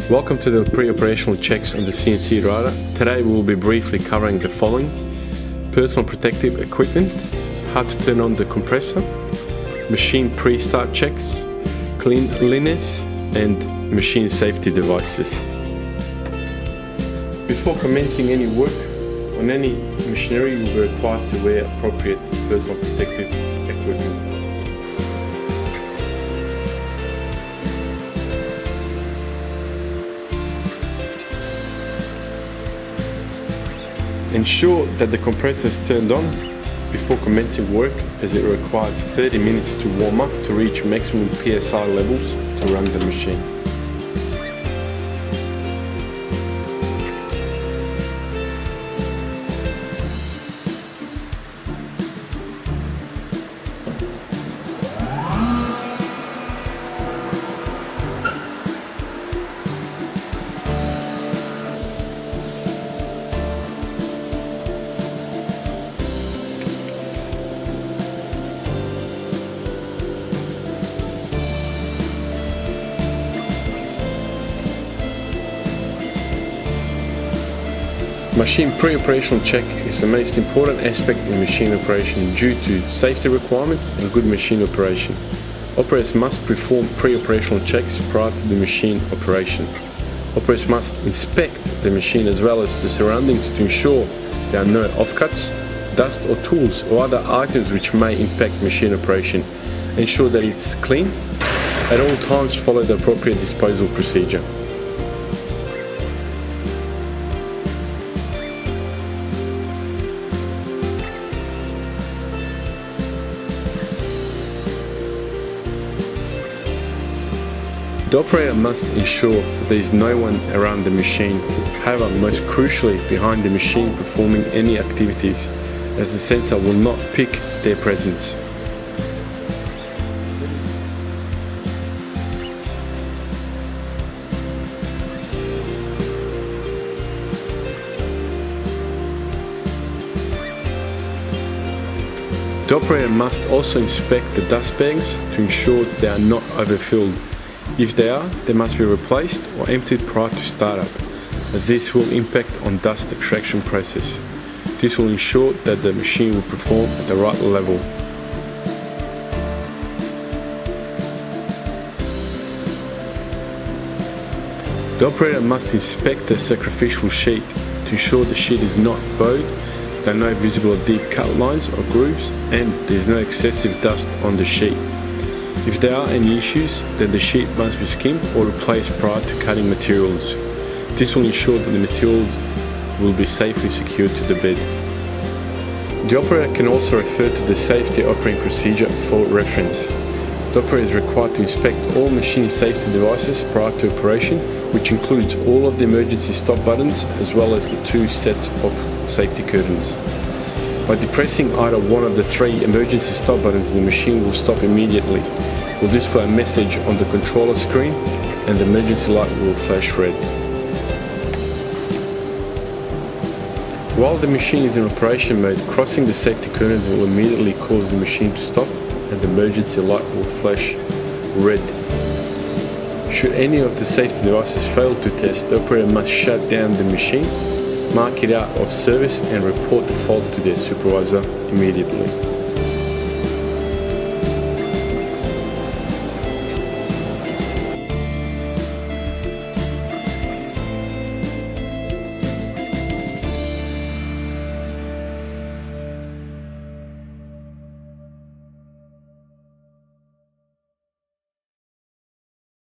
Welcome to the pre-operational checks on the CNC router. Today we will be briefly covering the following: personal protective equipment, how to turn on the compressor, machine pre-start checks, cleanliness and machine safety devices. Before commencing any work on any machinery, you will be required to wear appropriate personal protective equipment. Ensure that the compressor is turned on before commencing work, as it requires 30 minutes to warm up to reach maximum PSI levels to run the machine. Machine pre-operational check is the most important aspect in machine operation due to safety requirements and good machine operation. Operators must perform pre-operational checks prior to the machine operation. Operators must inspect the machine as well as the surroundings to ensure there are no offcuts, dust or tools or other items which may impact machine operation. Ensure that it's clean. At all times follow the appropriate disposal procedure. The operator must ensure that there is no one around the machine, however most crucially behind the machine performing any activities, as the sensor will not pick their presence. The operator must also inspect the dust bags to ensure they are not overfilled. If they are, they must be replaced or emptied prior to startup, as this will impact on dust extraction process. This will ensure that the machine will perform at the right level. The operator must inspect the sacrificial sheet to ensure the sheet is not bowed, there are no visible deep cut lines or grooves, and there is no excessive dust on the sheet. If there are any issues, then the sheet must be skimmed or replaced prior to cutting materials. This will ensure that the materials will be safely secured to the bed. The operator can also refer to the safety operating procedure for reference. The operator is required to inspect all machine safety devices prior to operation, which includes all of the emergency stop buttons as well as the 2 sets of safety curtains. By depressing either one of the 3 emergency stop buttons, the machine will stop immediately. It will display a message on the controller screen and the emergency light will flash red. While the machine is in operation mode, crossing the safety curtains will immediately cause the machine to stop and the emergency light will flash red. Should any of the safety devices fail to test, the operator must shut down the machine, mark it out of service and report the fault to their supervisor immediately.